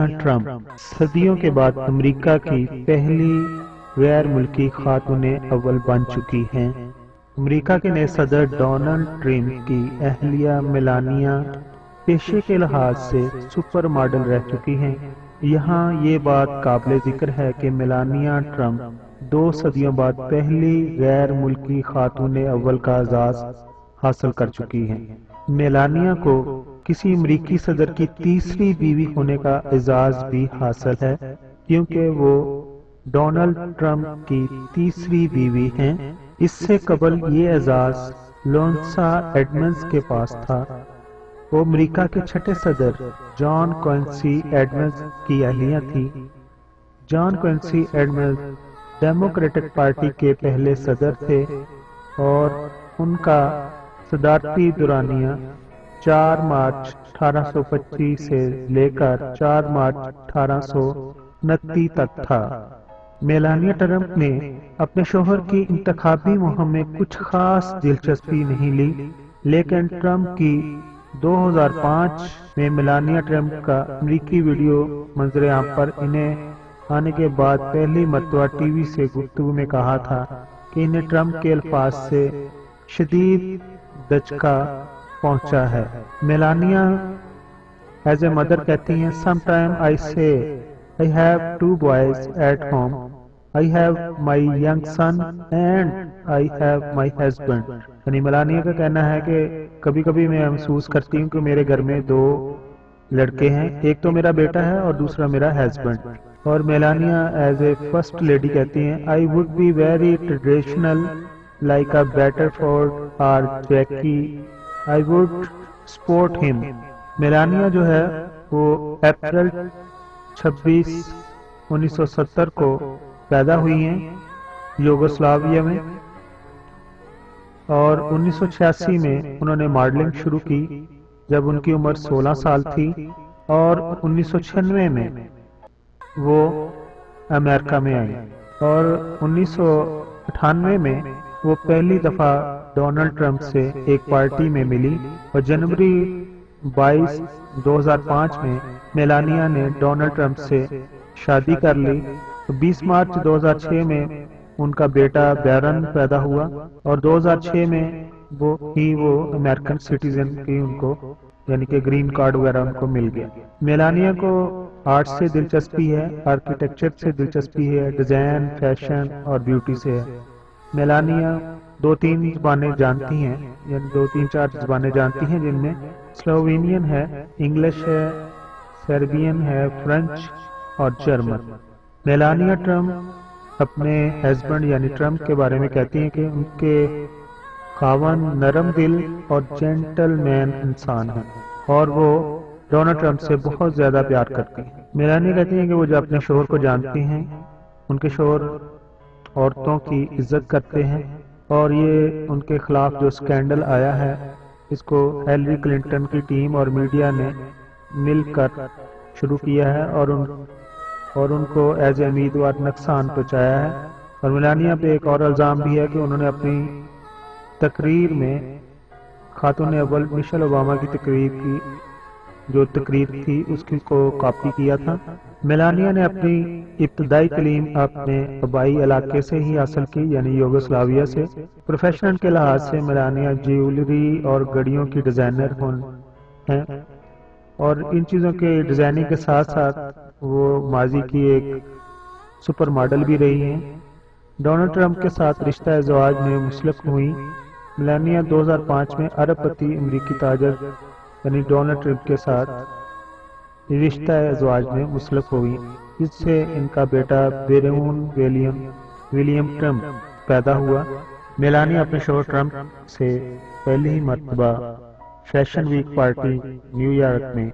Trump صدیوں کے بعد امریکہ کی پہلی غیر ملکی خاتون اول بن چکی ہیں۔ امریکہ کے نئے صدر ڈونلڈ ٹرمپ کی اہلیہ میلانیا پیشے کے لحاظ سے سپر ماڈل رہ چکی ہیں۔ یہاں یہ بات قابل ذکر ہے کہ میلانیا ٹرمپ 2 صدیوں بعد پہلی غیر ملکی خاتون اول کا اعزاز حاصل کر چکی ہیں۔ میلانیا کو کسی امریکی صدر کی تیسری بیوی ہونے کا اعزاز بھی حاصل ہے، کیونکہ وہ ڈونلڈ ٹرمپ کی تیسری بیوی ہیں۔ اس سے قبل یہ اعزاز لونسا ایڈمز کے پاس تھا۔ وہ امریکہ کے چھٹے صدر جان کوئنسی ایڈمز کی اہلیہ تھی۔ جان کوئنسی ایڈمز ڈیموکریٹک پارٹی کے پہلے صدر تھے اور ان کا صدارتی دورانیہ 4 مارچ 1825 سے لے کر 4 مارچ 1829 تک تھا۔ میلانیا ٹرمپ نے اپنے شوہر کی انتخابی مہم میں کچھ خاص دلچسپی نہیں لی، لیکن ٹرمپ کی 2005 میں میلانیا ٹرمپ کا امریکی ویڈیو منظر عام پر انہیں آنے کے بعد پہلی مرتبہ ٹی وی سے گفتگو میں کہا تھا کہ انہیں ٹرمپ کے الفاظ سے شدید دھچکا پہنچا ہے۔ میلانیا ایز اے مدر کہتی ہیں، "Sometime I say I have 2 boys at home. I have my young son and I have my husband." یعنی میلانیا کا کہنا ہے کہ کبھی کبھی میں محسوس کرتی ہوں کہ میرے گھر میں 2 لڑکے ہیں، ایک تو میرا بیٹا ہے اور دوسرا میرا ہسبینڈ۔ اور Melania as a first lady کہتی ہیں، "I would be very traditional like a Batterford or Jackie. I would support him." Melania جو ہے وہ اپریل 26 1970 کو پیدا ہوئی ہیں یوگوسلاویا میں، اور 1986 میں انہوں نے ماڈلنگ شروع کی جب ان کی عمر 16 سال تھی، اور 1996 میں وہ امریکہ میں آئی، اور 1998 میں وہ پہلی دفعہ ڈونلڈ ٹرمپ سے ایک پارٹی میں ملی، اور جنوری 22 2005 میں میلانیا نے ڈونلڈ ٹرمپ سے شادی کر لی۔ 20 مارچ 2006 میں ان کا بیٹا بیرن پیدا ہوا، اور 2006 میں وہ امریکن سٹیزن کی ان کو یعنی کہ گرین کارڈ وغیرہ ان کو مل گیا۔ میلانیا کو آرٹ سے دلچسپی ہے، آرکیٹیکچر سے دلچسپی ہے، ڈیزائن، فیشن اور بیوٹی سے ہے۔ میلانیا 2-3 زبانیں جانتی ہیں، یعنی 2-4 زبانیں جانتی ہیں، جن میں سلووینین ہے، انگلش ہے، سربین ہے، فرینچ اور جرمن۔ میلانیا ٹرمپ اپنے ہسبینڈ یعنی ٹرمپ کے بارے میں کہتی ہیں کہ ان کے خاوند نرم دل اور جینٹل مین انسان ہیں، اور وہ ڈونلڈ ٹرمپ سے بہت زیادہ پیار کرتی ہیں۔ میلانیا کہتی ہیں کہ وہ جو اپنے شوہر کو جانتی ہیں، ان کے شوہر عورتوں کی عزت کرتے ہیں، اور یہ ان کے خلاف جو سکینڈل آیا ہے، اس کو ہیلری کلنٹن کی ٹیم اور میڈیا نے مل کر شروع کیا ہے، اور ان کو ایز اے امیدوار نقصان پہنچایا ہے۔ اور میلانیا پہ ایک اور الزام بھی ہے کہ انہوں نے اپنی تقریر میں خاتون اول مشیل اوباما کی تقریر تھی اس کی کو کاپی کیا تھا۔ میلانیا نے اپنی ابتدائی تعلیم اپنے آبائی علاقے سے ہی حاصل کی، یعنی یوگوسلاویا سے۔ پروفیشنل کے لحاظ سے میلانیا جیولری اور گھڑیوں کی ڈیزائنر ہیں، اور ان چیزوں کے ڈیزائننگ کے ساتھ ساتھ وہ ماضی کی ایک سپر ماڈل بھی رہی ہیں۔ ڈونلڈ ٹرمپ کے ساتھ رشتہ ازدواج میں منسلک ہوئی۔ میلانیا 2005 میں ارب پتی امریکی تاجر یعنی ڈونلڈ ٹرمپ کے ساتھ رشتہ ازدواج میں منسلک ہوئی، جس سے ان کا بیٹا بیرون ولیم ٹرمپ پیدا ہوا۔ میلانیا اپنے شوہر ٹرمپ سے پہلی مرتبہ fashion week party New York میں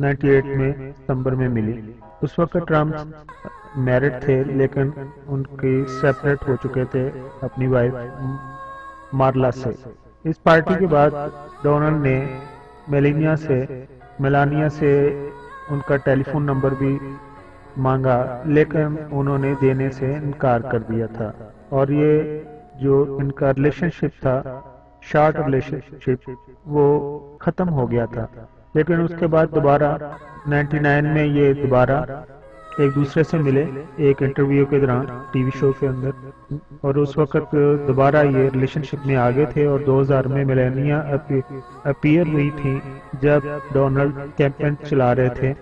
98 میں ستمبر میں ملی۔ اس وقت ٹرمپ میرڈ تھے، لیکن ان کی سیپریٹ ہو چکے تھے اپنی وائف مارلا سے۔ اس پارٹی کے بعد ڈونلڈ نے میلانیا سے ان کا ٹیلی فون نمبر بھی مانگا، لیکن انہوں نے دینے سے انکار کر دیا تھا، اور یہ جو ان کا ریلیشن شپ تھا، شارٹ ریلیشن شپ، وہ ختم ہو گیا تھا۔ لیکن اس کے بعد دوبارہ 99 میں یہ دوبارہ ایک دوسرے سے ملے ایک انٹرویو کے دوران ٹی وی شو کے اندر، اور اس وقت دوبارہ یہ ریلیشن شپ میں آگے تھے، اور 2000 میں میلانیا اپیئر ہوئی تھی جب ڈونلڈ کیمپین چلا رہے تھے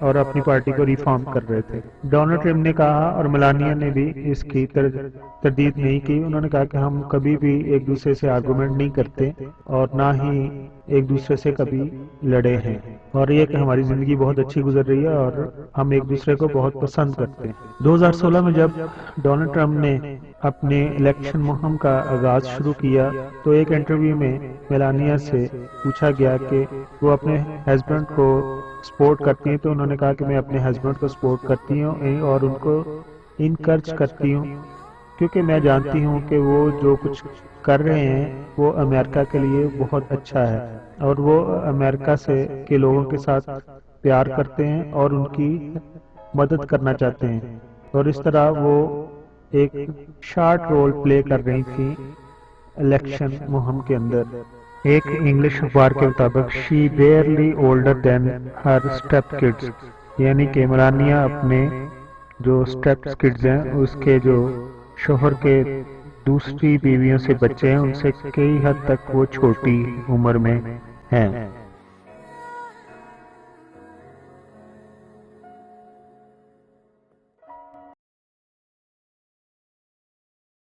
اور اپنی پارٹی کو ریفارم کر رہے تھے۔ ڈونلڈ ٹرمپ نے کہا اور میلانیا نے بھی اس کی تردید نہیں کی، انہوں نے کہا کہ ہم کبھی بھی ایک دوسرے سے آرگومنٹ نہیں کرتے اور نہ ہی ایک دوسرے سے کبھی لڑے ہیں، اور یہ کہ ہماری زندگی بہت اچھی گزر رہی ہے اور ہم ایک دوسرے کو بہت پسند کرتے ہیں۔ 2016 میں جب ڈونلڈ ٹرمپ نے اپنے الیکشن مہم کا آغاز شروع کیا تو ایک انٹرویو میں میلانیا سے پوچھا گیا کہ وہ اپنے ہسبینڈ کو سپورٹ کرتی ہیں، تو انہوں نے کہا کہ میں اپنے ہسبینڈ کو سپورٹ کرتی ہوں اور ان کو انکرج کرتی ہوں، کیونکہ میں جانتی ہوں کہ وہ جو کچھ کر رہے ہیں وہ امریکہ کے لیے بہت اچھا ہے، اور وہ امریکہ کے لوگوں کے ساتھ پیار کرتے ہیں اور ان کی مدد کرنا چاہتے ہیں، اور اس طرح وہ ایک شارٹ رول پلے کر رہی تھی الیکشن مہم کے اندر۔ ایک انگلش اخبار کے مطابق شی بیئرلی اولڈر دین ہر اسٹیپ کڈز، یعنی کہ میلانیا اپنے جو اسٹیپ کڈز ہیں اس کے جو شوہر کے دوسری بیویوں سے بچے ہیں ان سے کئی حد تک وہ چھوٹی عمر میں ہیں۔